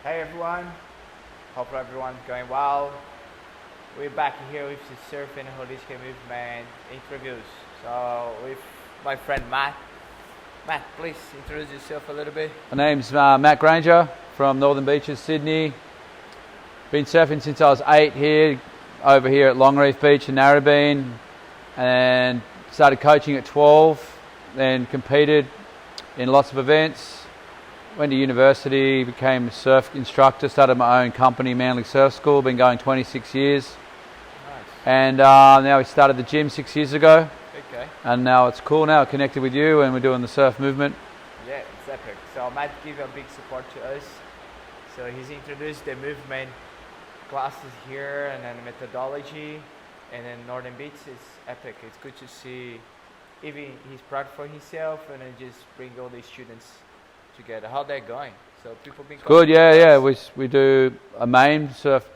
Hey everyone, hope everyone's going well. We're back here with the Surf and Holistic Movement interviews. So with my friend Matt. Matt, please introduce yourself a little bit. My name's Matt Grainger from Northern Beaches, Sydney. Been surfing since I was 8 here, over here at Longreef Beach in Narrabeen, and started coaching at 12, then competed in lots of events. Went to university, became a surf instructor, started my own company, Manly Surf School, been going 26 years. Nice. And now we started the gym 6 years ago. Okay. And now it's cool now, connected with you, and we're doing the surf movement. Yeah, it's epic. So Matt gave a big support to us. So he's introduced the movement classes here and then methodology. And then Northern Beach is epic. It's good to see even he's proud for himself and then just bring all the students together. How they're going? So people been Good, yeah. We do a main surf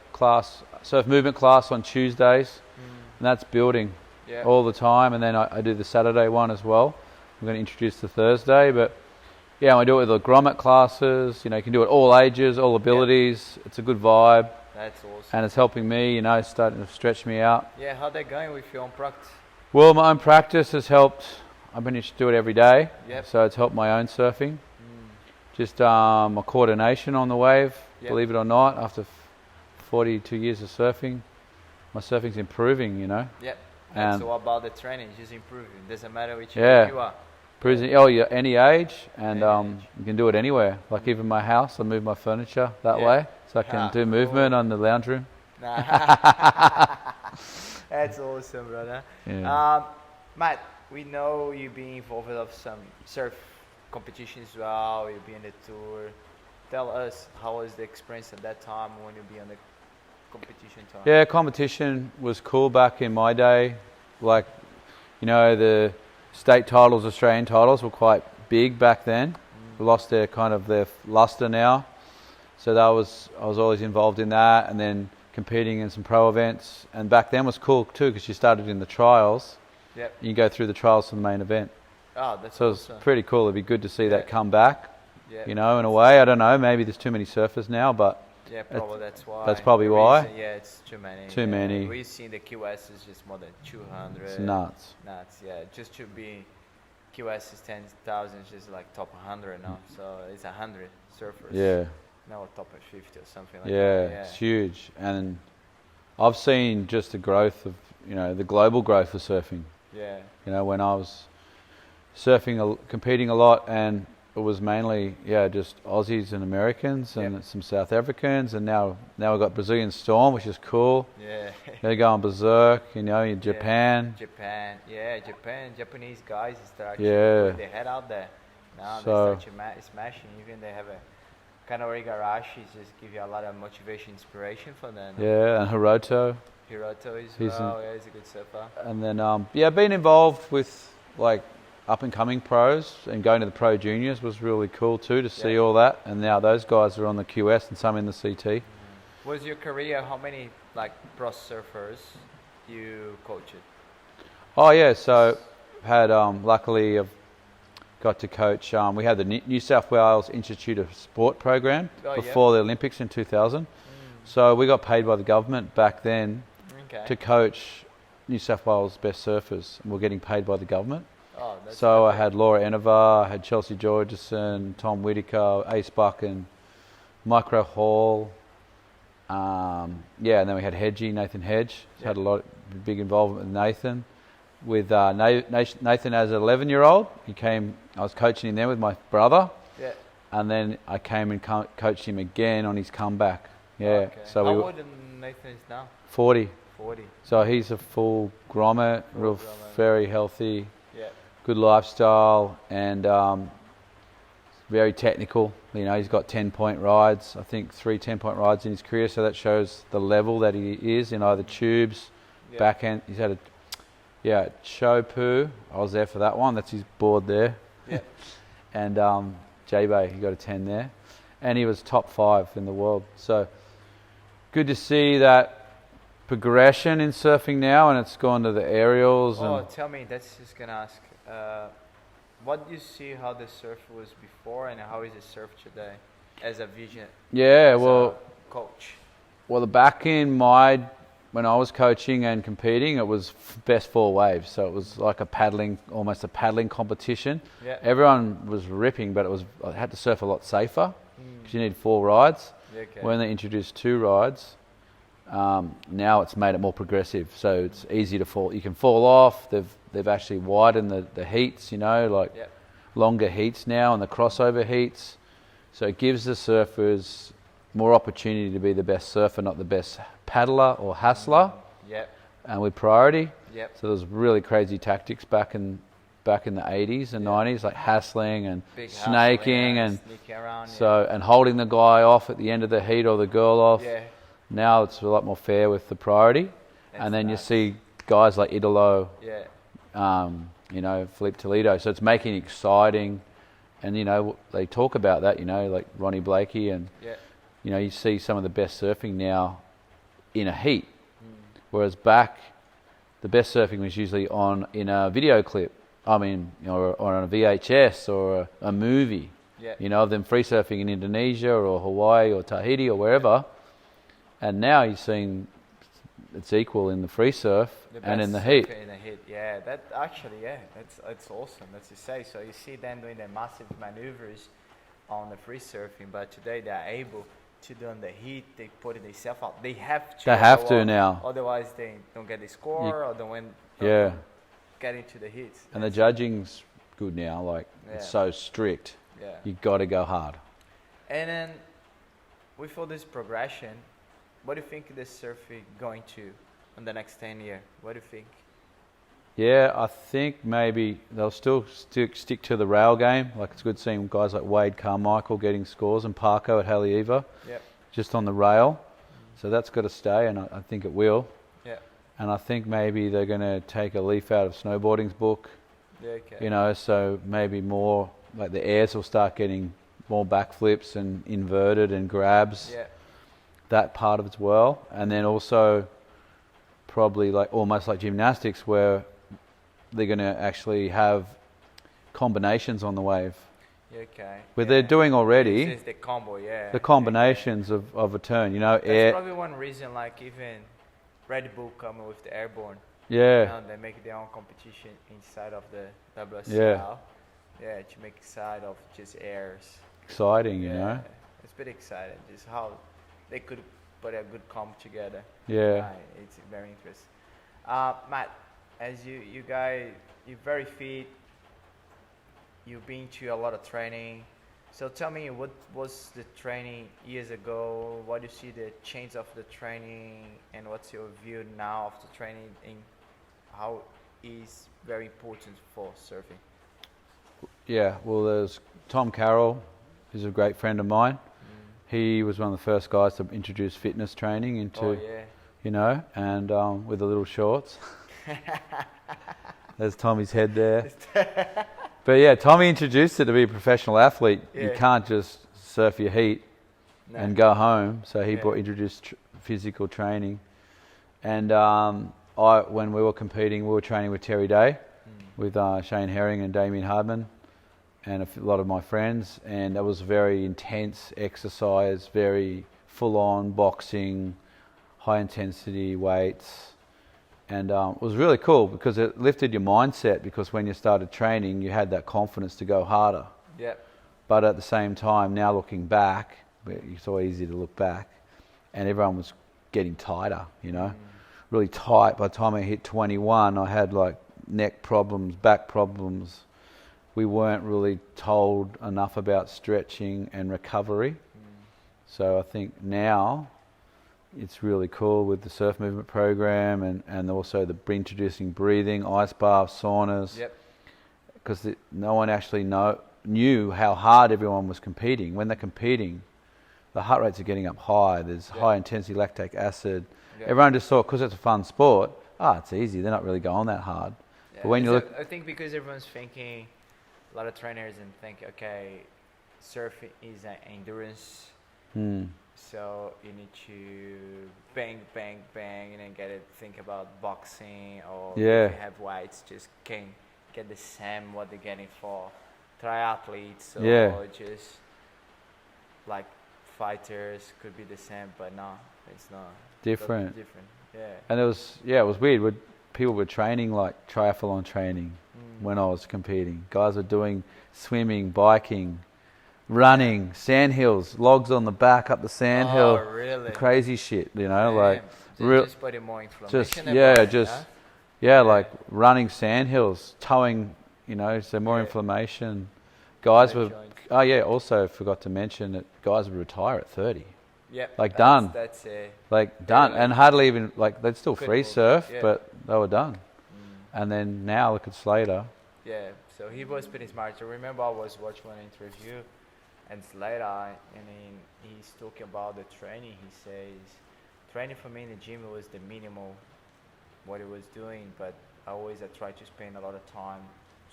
movement class on Tuesdays, and that's building all the time. And then I do the Saturday one as well. I'm going to introduce the Thursday, but yeah, I do it with the grommet classes. You know, you can do it all ages, all abilities. Yep. It's a good vibe. That's awesome. And it's helping me, you know, starting to stretch me out. Yeah, how they going with your own practice? Well, my own practice has helped. I've been to do it every day, so it's helped my own surfing. Just my coordination on the wave, believe it or not, after 42 years of surfing, my surfing's improving, you know. Yep. And so about the training, just improving. Doesn't matter which age you are. You're any age, and you can do it anywhere. Like even my house, I move my furniture that way, so I can do movement on the lounge room. That's awesome, brother. Yeah. Matt, we know you've been involved with some surf competitions as well, you'll be on the tour. Tell us, how was the experience at that time when you'll be on the competition time? Yeah, competition was cool back in my day. Like, you know, the state titles, Australian titles were quite big back then. Lost their luster now. So I was always involved in that, and then competing in some pro events. And back then was cool too, because you started in the trials. Yep. You go through the trials to the main event. Oh, that's so awesome. It's pretty cool. It'd be good to see that come back. Yeah. You know, in a way, I don't know. Maybe there's too many surfers now, but yeah, probably that's why. That's probably why. Yeah, it's too many. Too many. We've seen the QS is just more than 200. It's nuts. Yeah. Just to be QS is 10,000, is just like top 100 now. So it's 100 surfers. Yeah. Now top of 50 or something like that. Yeah, it's huge. And I've seen just the growth of, you know, the global growth of surfing. Yeah. You know, when I was surfing, competing a lot, and it was mainly, just Aussies and Americans and some South Africans, and now we've got Brazilian Storm, which is cool. Yeah. They're going berserk, you know, in Japan. Japanese guys start they head out there. Now they start smashing. Even they have a kind of Igarashi, just give you a lot of motivation, inspiration for them. Yeah, and Hiroto is he's a good surfer. And then, being involved with like up and coming pros and going to the pro juniors was really cool too, to see all that. And now those guys are on the QS and some in the CT. Was your career, how many like pro surfers you coached? Oh yeah, so had luckily I've got to coach. We had the New South Wales Institute of Sport program before the Olympics in 2000. So we got paid by the government back then to coach New South Wales best surfers, and we're getting paid by the government. Oh, that's so I had Laura Enovar, I had Chelsea Georgeson, Tom Whitaker, Ace Buck, and Micro Hall. And then we had Nathan Hedge. Had a lot of big involvement with Nathan. With Nathan as an 11-year-old, I was coaching him there with my brother. Yeah. And then I came and coached him again on his comeback. Yeah. Okay. So how old Nathan is now? 40. 40. So he's a full grommet, very healthy. Good lifestyle, and very technical. You know, he's got 10-point rides. I think 3 10-point rides in his career, so that shows the level that he is in either tubes, backhand. He's had Chopu. I was there for that one. That's his board there. Yeah. And J-Bay, he got a 10 there. And he was top 5 in the world. So good to see that progression in surfing now, and it's gone to the aerials. Tell me, that's just going to ask. What do you see how the surf was before and how is the surf today? as a vision? Yeah, as well, a coach. well, when I was coaching and competing, it was best 4 waves. So it was like almost a paddling competition. Yeah. Everyone was ripping, but I had to surf a lot safer because you need 4 rides. Okay. When they introduced 2 rides, now it's made it more progressive. So it's easy to fall. You can fall off. They've actually widened the heats, Yep. longer heats now and the crossover heats. So it gives the surfers more opportunity to be the best surfer, not the best paddler or hassler, Yep. and with priority. Yep. So there's really crazy tactics back in the 80s and 90s, like hassling and Big snaking and sneaking around. and holding the guy off at the end of the heat or the girl off. Yeah. Now it's a lot more fair with the priority. And then you see guys like Idolo, Yeah. Philippe Toledo. So it's making it exciting. And, they talk about that, like Ronnie Blakey and, Yeah. you see some of the best surfing now in a heat. Whereas back, the best surfing was usually in a video clip. Or on a VHS or a movie. Yeah. Of them free surfing in Indonesia or Hawaii or Tahiti or wherever. And now you're seeing it's equal in the free surf and in the heat. In the heat, that's awesome. That's to say. So you see them doing the massive maneuvers on the free surfing, but today they are able to do on the heat. They put it themselves out. They have to. They have to now. Otherwise, they don't get the score or don't win. Get into the heat. And the judging's good now. Like it's so strict. Yeah. You got to go hard. And then with all this progression, what do you think the surfing going to in the next 10 years? What do you think? Yeah, I think maybe they'll still stick to the rail game. Like it's good seeing guys like Wade Carmichael getting scores and Parko at Haleiwa just on the rail. So that's got to stay, and I think it will. Yeah. And I think maybe they're going to take a leaf out of snowboarding's book. Yeah, okay. So maybe more like the airs will start getting more backflips and inverted and grabs. Yeah. That part of it as well. And then also probably like almost like gymnastics where they're going to actually have combinations on the wave. Yeah, okay. Where they're doing already. This is the combo, The combinations of a turn, That's air. probably one reason, like even Red Bull coming with the airborne. Yeah. They make their own competition inside of the WSL. Yeah. To make side of just airs. Exciting, It's pretty exciting. Just how they could put a good comp together. Yeah. It's very interesting. Matt, as you guys, you're very fit. You've been to a lot of training. So tell me, what was the training years ago? What do you see the change of the training, and what's your view now of the training, and how is very important for surfing? Yeah, well, there's Tom Carroll, who's a great friend of mine. He was one of the first guys to introduce fitness training into, and with the little shorts. There's Tommy's head there. But yeah, Tommy introduced it to be a professional athlete. You can't just surf your heat and go home. So he introduced physical training. And when we were competing, we were training with Terry Day, with Shane Herring and Damien Hardman, and a lot of my friends. And that was very intense exercise, very full-on boxing, high-intensity weights. And it was really cool because it lifted your mindset, because when you started training, you had that confidence to go harder. Yep. But at the same time, now looking back, it's always easy to look back, and everyone was getting tighter, really tight. By the time I hit 21, I had like neck problems, back problems. We weren't really told enough about stretching and recovery. So I think now it's really cool with the surf movement program and also the introducing breathing, ice baths, saunas. Yep. Because no one actually knew how hard everyone was competing. When they're competing, the heart rates are getting up high. There's high intensity lactic acid. Yep. Everyone just thought, because it's a fun sport, it's easy. They're not really going that hard. Yeah. But when you look, I think because everyone's thinking, a lot of trainers and think, okay, surfing is an endurance. So you need to bang, bang, bang, and then think about boxing, or if you have whites, just can't get the same what they're getting for triathletes, or just like fighters could be the same, but no, it's not. Different. Different. Yeah. And it was weird. People were training like triathlon training when I was competing. Guys were doing swimming, biking, running, sandhills, logs on the back up the sandhill. Oh, really? Crazy shit, you know, Damn. like Just putting more inflammation. Like running sandhills, towing, you know, so more inflammation. Guys were also forgot to mention that guys would retire at 30. Yeah. Like done. That's done. And hardly even like they'd still free surf, yeah. but they were done. And then now look at Slater. Yeah, so he was pretty smart. So remember I was watching an interview and Slater, and he's talking about the training. He says, training for me in the gym was the minimal, what he was doing, but I try to spend a lot of time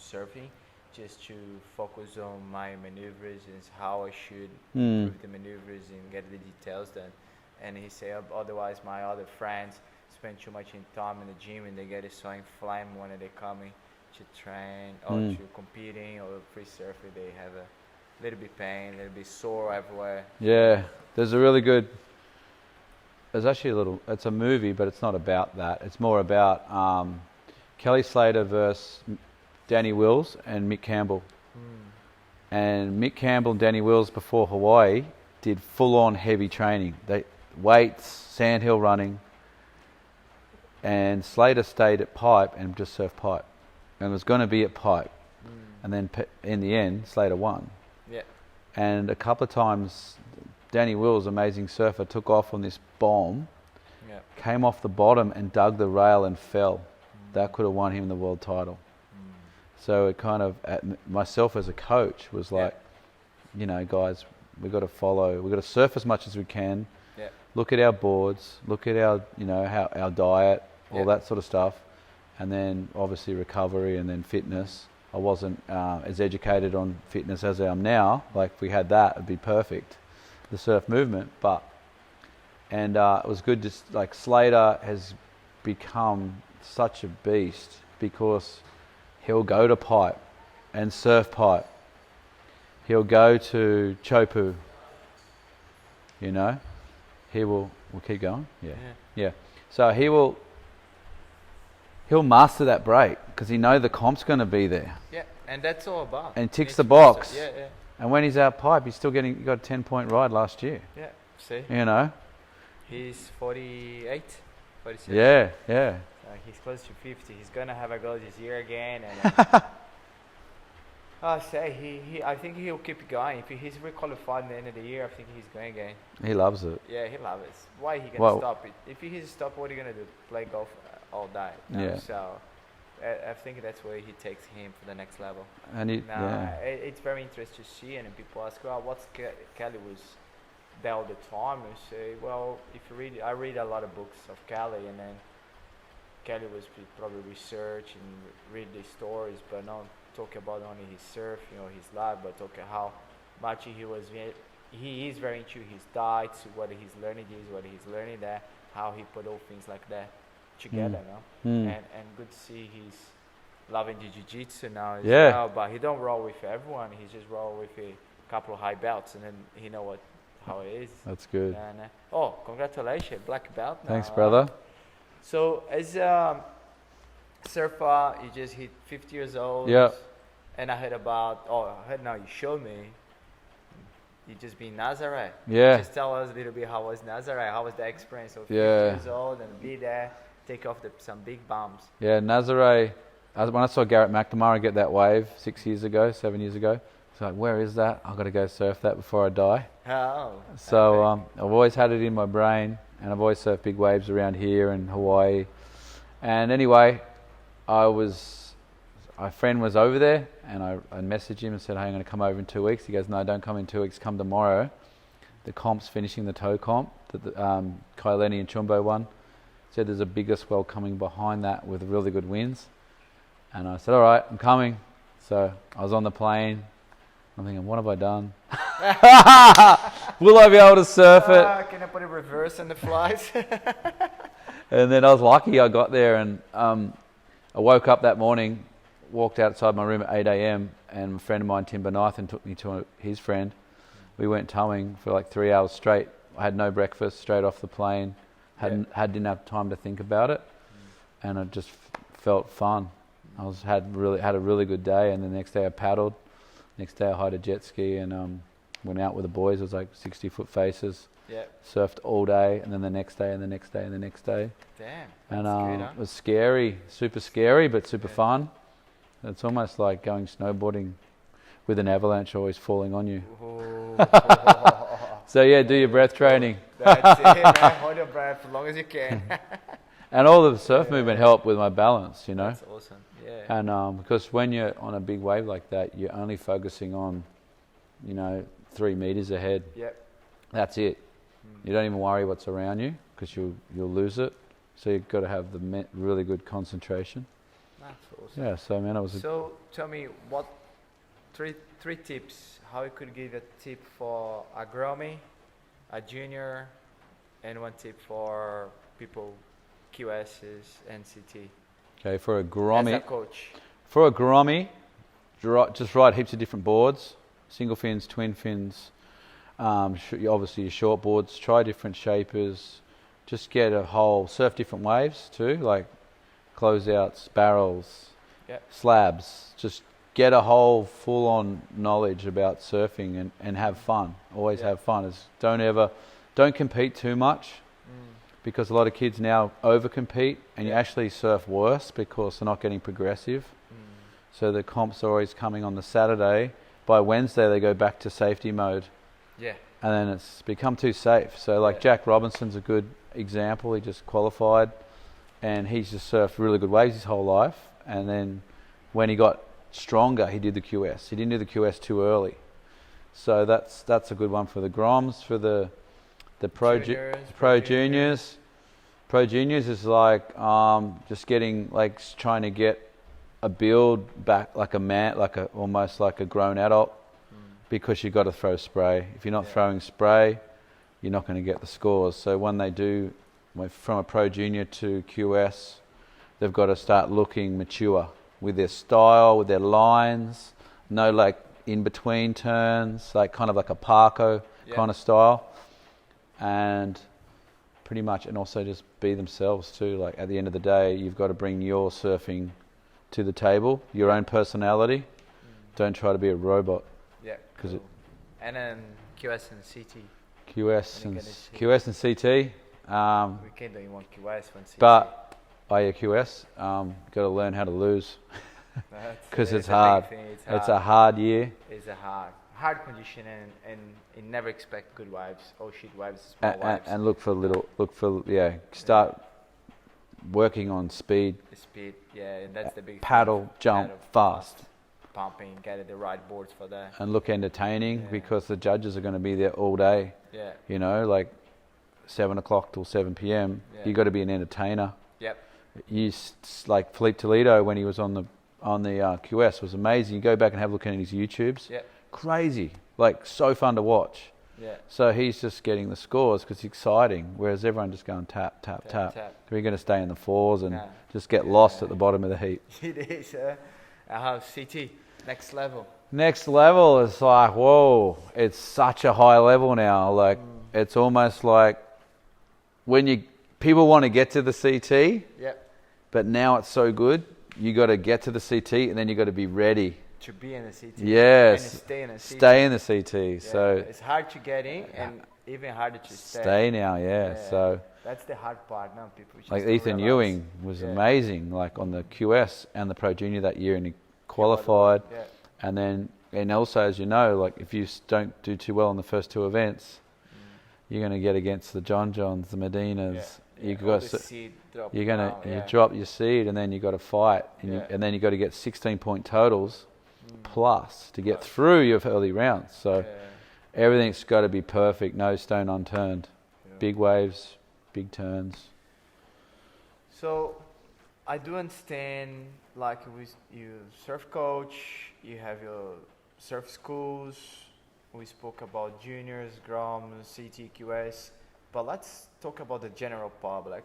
surfing just to focus on my maneuvers and how I should improve the maneuvers and get the details done. And he said, otherwise my other friends spend too much time in the gym and they get so inflamed when they're coming to train or to competing or free surfing. They have a little bit pain, a little bit sore everywhere. Yeah, there's actually it's a movie, but it's not about that. It's more about Kelly Slater versus Danny Wills and Mick Campbell. And Mick Campbell and Danny Wills before Hawaii did full-on heavy training. Weights, sandhill running, and Slater stayed at pipe and just surfed pipe, and was going to be at pipe, and then in the end Slater won. Yeah. And a couple of times, Danny Wills, amazing surfer, took off on this bomb, came off the bottom and dug the rail and fell. That could have won him the world title. So it kind of, myself as a coach was like, you know, guys, we've got to surf as much as we can. Yeah. Look at our boards, look at our, you know, our diet, all that sort of stuff. And then obviously recovery and then fitness. I wasn't as educated on fitness as I am now. Like if we had that, it'd be perfect, the surf movement. And it was good like Slater has become such a beast because he'll go to pipe and surf pipe. He'll go to Chopu, you know. We'll keep going? Yeah. So he'll master that break because he knows the comp's going to be there. Yeah, and that's all about. And ticks the box. Yeah. And when he's out pipe, he's still got a 10-point ride last year. Yeah, see. You know. He's 48, 46. Yeah. He's close to 50. He's going to have a goal this year again. And I think he'll keep going. If he's requalified at the end of the year, I think he's going again. He loves it. Yeah, he loves it. Why he going to stop it? If he's stop, what are you going to do? Play golf all day? No? Yeah. So I think that's where he takes him for the next level. And it's very interesting to see. And people ask, well, what's Kelly was there all the time? And say, well, if you read, I read a lot of books of Kelly, and then Kelly was probably research and read the stories, but not talk about only his surf, you know, his life, but talk how much he is very into his diets, what he's learning this, what he's learning that, how he put all things like that together, and good to see he's loving the jiu-jitsu now as well, but he don't roll with everyone, he just roll with a couple of high belts, and then he know how it is. That's good. And, congratulations, black belt now. Thanks, brother. So as a surfer, you just hit 50 years old. Yeah. And I heard now you showed me. You just been Nazare. Yeah. Just tell us a little bit how was Nazare, how was the experience of 50 years old and be there, take off some big bombs. Yeah, Nazare, when I saw Garrett McNamara get that wave 7 years ago, I was like, where is that? I've got to go surf that before I die. Oh. So I've always had it in my brain. And I've always surfed big waves around here in Hawaii. And anyway, my friend was over there, and I messaged him and said, hey, I'm going to come over in 2 weeks. He goes, no, don't come in 2 weeks, come tomorrow. The comp's finishing the tow comp, that Kaileni and Chumbo won. Said there's a bigger swell coming behind that with really good winds. And I said, all right, I'm coming. So I was on the plane. I'm thinking, what have I done? Will I be able to surf it? Can I put a reverse on the flies? And then I was lucky I got there, and I woke up that morning, walked outside my room at 8 a.m, and a friend of mine, Tim Benithan, took me to his friend, we went towing for like 3 hours straight. I had no breakfast, straight off the plane. Didn't have time to think about it, and it just felt fun. I had a really good day, and the next day I paddled. Next day I hired a jet ski and went out with the boys. It was like 60-foot faces. Yeah. Surfed all day, and then the next day, and the next day, and the next day. Damn. And That's good, huh? it was scary, super scary, but super fun. It's almost like going snowboarding with an avalanche always falling on you. So yeah, do your breath training. That's it, man. Hold your breath as long as you can. And all the surf movement helped with my balance, you know. That's awesome. Yeah. And because when you're on a big wave like that, you're only focusing on, 3 meters ahead. Yep. That's it. You don't even worry what's around you because you'll lose it. So you've got to have the really good concentration. That's awesome. Yeah. So man, it was. So tell me, what three tips? How you could give a tip for a Gromi, a junior, and one tip for people QSs and CT. Okay, for a Gromi. As a coach. For a Gromi, just ride heaps of different boards, single fins, twin fins. Obviously your short boards. Try different shapers. Just get a whole surf different waves too, like closeouts, barrels, slabs. Just get a whole full-on knowledge about surfing and have fun. Always have fun. Don't compete too much. Because a lot of kids now over-compete and you actually surf worse because they're not getting progressive. So the comps are always coming on the Saturday. By Wednesday, they go back to safety mode. Yeah. And then it's become too safe. So like Jack Robinson's a good example. He just qualified and he's just surfed really good waves his whole life. And then when he got stronger, he did the QS. He didn't do the QS too early. So that's a good one for the Groms, for the pro juniors. Pro juniors is like just getting trying to get a build back like a man, almost like a grown adult, because you got to throw spray. If you're not throwing spray, you're not going to get the scores. So when they do from a pro junior to QS, they've got to start looking mature with their style, with their lines, no in between turns, kind of like a Parko kind of style. And pretty much, and also just be themselves too. At the end of the day, you've got to bring your surfing to the table, your own personality. Don't try to be a robot. Yeah. Cool. And then QS and CT. QS and CT. We can't do one QS, one CT. But QS. Got to learn how to lose because it's hard. It's a hard year. It's a hard condition, and you never expect good waves, shit waves, small waves. And start working on speed. Speed, and that's the big paddle, thing. jump, fast. Pumping, get the right boards for that. And look entertaining because the judges are going to be there all day. Yeah. 7 o'clock till 7 p.m. You got to be an entertainer. Yep. You Philippe Toledo when he was on the QS was amazing. You go back and have a look at his YouTubes. Yep. Crazy, so fun to watch. Yeah. So he's just getting the scores because it's exciting, whereas everyone just going tap, tap, tap. You're going to stay in the fours and just get lost at the bottom of the heap. It is. CT, next level. Next level is whoa, it's such a high level now. It's almost like when people want to get to the CT, but now it's so good, you got to get to the CT and then you got to be ready. To be in the CT. Yes. And stay in the CT. Yeah. So it's hard to get in and even harder to stay. Stay now, So that's the hard part now. People just Ethan Ewing was amazing, on the QS and the Pro Junior that year, and he qualified. And also, as you know, if you don't do too well in the first two events, you're going to get against the Johns, the Medinas. You drop your seed, and then you got to fight, and then you got to get 16-point totals plus to get through your early rounds. So everything's got to be perfect, no stone unturned. Big waves, big turns. So I do understand, you surf coach, you have your surf schools. We spoke about juniors, Groms, CT, QS. But let's talk about the general public.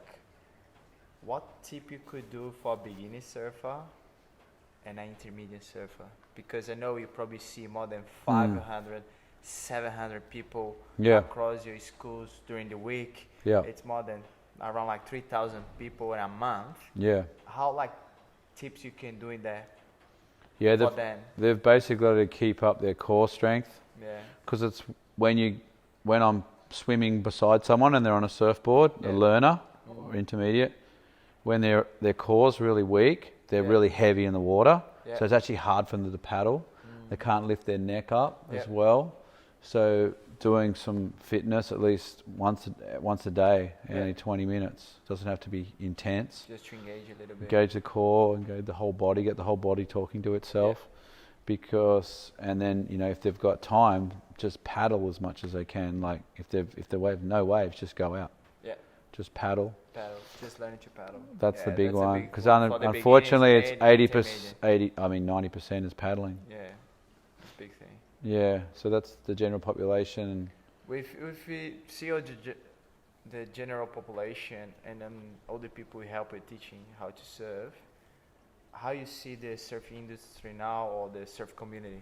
What tip you could do for a beginner surfer and an intermediate surfer? Because I know you probably see more than 500 700 people Yeah. across your schools during the week. Yeah. It's more than around like 3,000 people in a month. Yeah. How like tips you can do in there Yeah, for them? they've basically got to keep up their core strength. Yeah. Because it's when I'm swimming beside someone and they're on a surfboard, a learner or intermediate, when their core's really weak, they're really heavy in the water. So it's actually hard for them to paddle. They can't lift their neck up as well. So doing some fitness at least once a day, only 20 minutes. Doesn't have to be intense. Just to engage a little bit. Engage the core, engage the whole body, get the whole body talking to itself. Because, and then, you know, if they've got time, just paddle as much as they can. Like if they have no waves, just go out. Yeah. Just paddle. Just learning to paddle. That's the big one. Because unfortunately, it's 90% is paddling. Yeah, it's a big thing. Yeah, so that's the general population. If we see all the general population and then all the people we help with teaching how to surf, how you see the surf industry now or the surf community?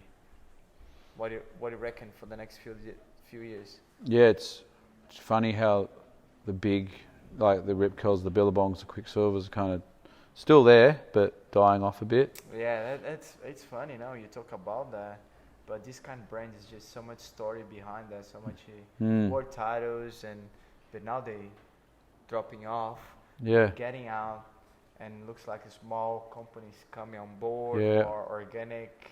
What do you reckon for the next few years? Yeah, it's funny how the big, like the rip curls, the billabongs, the quicksilvers are kind of still there, but dying off a bit. Yeah, it's funny now you talk about that, but this kind of brand is just so much story behind that, so much world titles, but now they dropping off, getting out, and looks like a small companies coming on board, more organic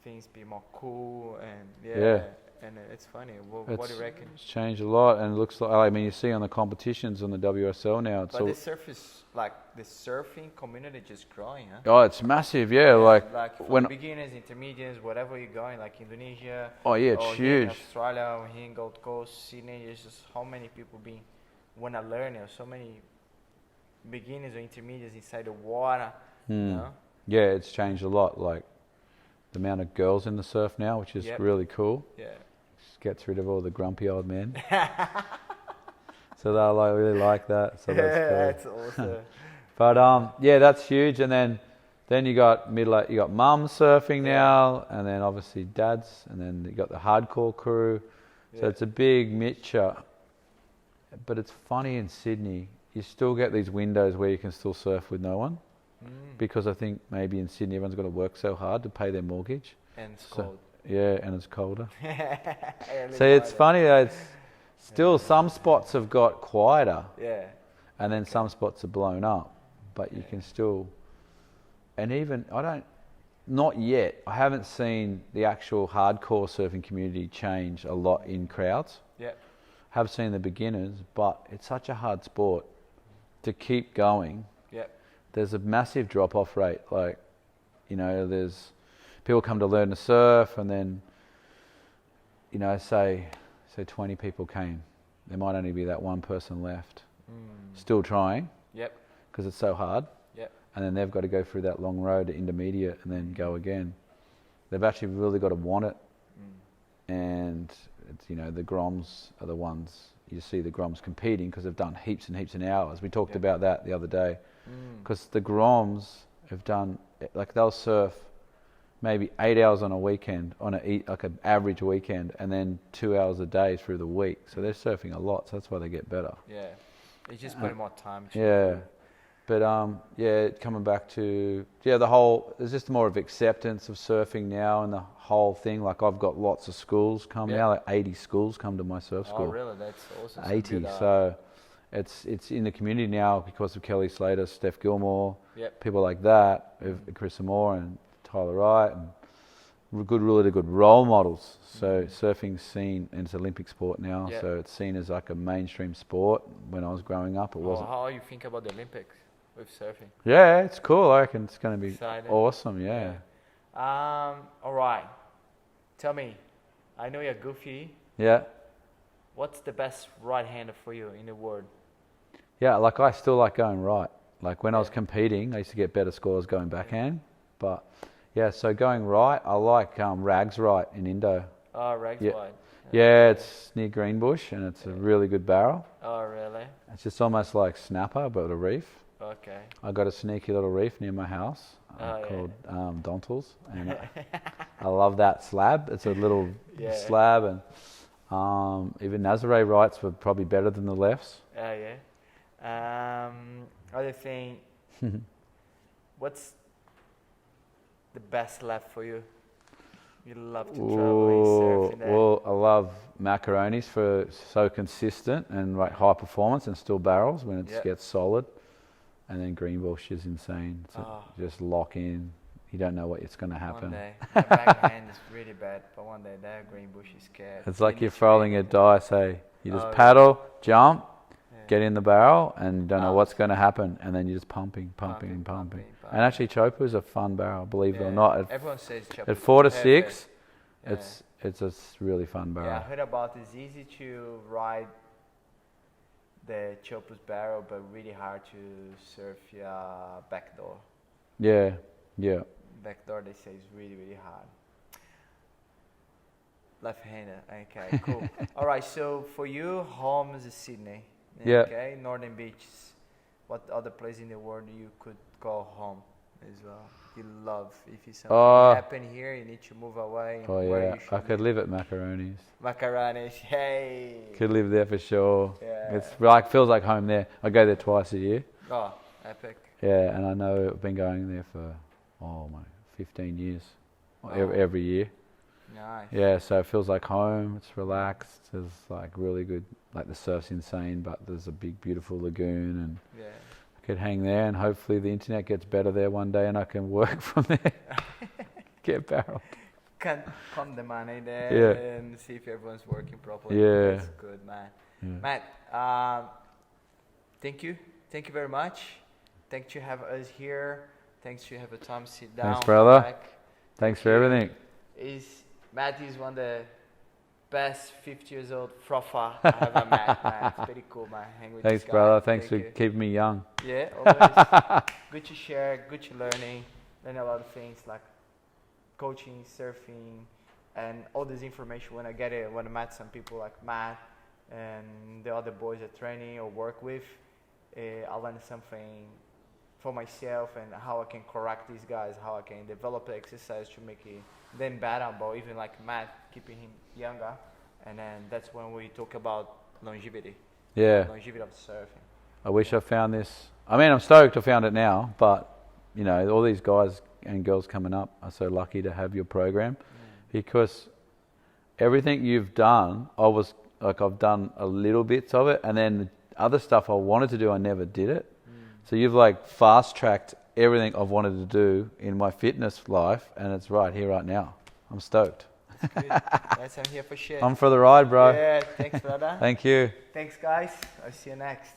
things, be more cool, and and it's funny. What do you reckon? It's changed a lot, and it looks like, I mean, you see on the competitions on the WSL now. But the surf is like the surfing community just growing, huh? Oh, it's massive, like when beginners, intermediates, whatever you're going, like Indonesia. Oh yeah, it's huge. In Australia, here in Gold Coast, Sydney, there's just how many people wanna learn it. So many beginners or intermediates inside the water. You know? Yeah, it's changed a lot. Like the amount of girls in the surf now, which is really cool. Yeah. Gets rid of all the grumpy old men. So they really like that. So that's cool. That's awesome. But that's huge. And then you got you got mums surfing now, and then obviously dads, and then you got the hardcore crew. So it's a big mixture. But it's funny in Sydney, you still get these windows where you can still surf with no one. Because I think maybe in Sydney everyone's got to work so hard to pay their mortgage. And it's cold. Yeah, and it's colder. So it's funny though, it's still some spots have got quieter. Yeah. And then some spots are blown up. But you can still, and even, not yet, I haven't seen the actual hardcore surfing community change a lot in crowds. Yeah. Have seen the beginners, but it's such a hard sport to keep going. Yeah. There's a massive drop-off rate. Like, you know, there's people come to learn to surf, and then, you know, say 20 people came. There might only be that one person left, still trying. Yep. Because it's so hard. Yep. And then they've got to go through that long road to intermediate and then go again. They've actually really got to want it. And it's, you know, the Groms are the ones, you see the Groms competing because they've done heaps and heaps of hours. We talked about that the other day. Because the Groms have done, like they'll surf maybe 8 hours on a weekend, like an average weekend, and then 2 hours a day through the week. So they're surfing a lot, so that's why they get better. Yeah, they just put more time. But coming back to the whole, there's just more of acceptance of surfing now, and the whole thing. Like I've got lots of schools come now, like 80 schools come to my surf school. Oh really? That's awesome. 80. So it's in the community now because of Kelly Slater, Steph Gilmore, people like that, Chris Moore and Tyler Wright, and really good role models. So surfing's seen, and it's an Olympic sport now, so it's seen as like a mainstream sport. When I was growing up, it wasn't. How do you think about the Olympics with surfing? Yeah, it's cool. I reckon it's going to be awesome, yeah. All right. Tell me, I know you're goofy. Yeah. What's the best right-hander for you in the world? Yeah, like I still like going right. Like when I was competing, I used to get better scores going backhand. But yeah, so going right, I like Rags right in Indo. Oh, Rags right. Yeah, it's near Greenbush, and it's a really good barrel. Oh, really? It's just almost like snapper, but a reef. Okay. I got a sneaky little reef near my house called Dontles, and I love that slab. It's a little slab, and even Nazare rights were probably better than the lefts. Other thing, what's the best left for you? You love to travel and surf in there. Well, I love macaronis for so consistent and like high performance and still barrels when it gets solid. And then green bush is insane. So just lock in. You don't know what's going to happen. One day, my backhand is really bad, but one day that green bush is scared. It's like you're rolling a dice, hey. You just paddle, jump, get in the barrel, and don't know what's going to happen. And then you're just pumping. And actually, Chopu's a fun barrel, believe it or not. Everyone says Chopu. At 4 to 6, it's a really fun barrel. Yeah, I heard about it's easy to ride the Chopu's barrel, but really hard to surf backdoor. Yeah. Backdoor, they say, is really, really hard. Left-hander. Okay, cool. All right, so for you, home is Sydney. Okay, Northern Beaches. What other place in the world you could go home as well? You love, if you something happen here, you need to move away. I could live at Macaroni's. Macaronis, hey. Could live there for sure. Yeah. It's like feels like home there. I go there twice a year. Oh, epic. Yeah, and I know I've been going there for 15 years. Every year. Nice. Yeah, so it feels like home. It's relaxed. There's like really good, like the surf's insane, but there's a big, beautiful lagoon, and I could hang there, and hopefully the internet gets better there one day, and I can work from there. Get barreled. Can pump the money there and see if everyone's working properly. Yeah. That's good, man. Yeah. Matt, thank you. Thank you very much. Thanks to have us here. Thanks to have a time to sit down. Thanks, brother. Thanks for everything. Matt is one of the best 50 years old frother I ever met, man. It's pretty cool, man. Hang with Thanks, this guy. brother. Thanks for keeping me young. Yeah, always. Good to share, good to learn a lot of things like coaching, surfing, and all this information. When I met some people like Matt and the other boys at training or work with, I learned something for myself and how I can correct these guys, how I can develop the exercise to make them better, but even like Matt, keeping him younger. And then that's when we talk about longevity. Yeah. Longevity of surfing. I wish I found this. I mean, I'm stoked I found it now, but you know, all these guys and girls coming up are so lucky to have your program because everything you've done, I've done a little bits of it, and then the other stuff I wanted to do, I never did it. So you've like fast tracked everything I've wanted to do in my fitness life, and it's right here, right now. I'm stoked. That's good. That's I'm here for shit. I'm for the ride, bro. Yeah, thanks, brother. Thank you. Thanks, guys. I'll see you next.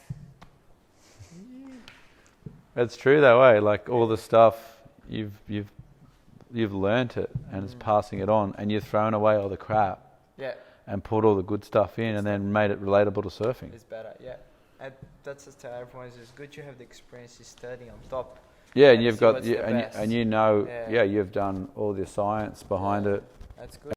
It's true though, eh? Like all the stuff you've learnt it, and it's passing it on, and you've thrown away all the crap. Yeah. And put all the good stuff in, and then made it relatable to surfing. It's better, yeah. And that's just everyone. It's good to have the experience studying on top. Yeah, and you've got, and you know, you've done all the science behind it. That's good.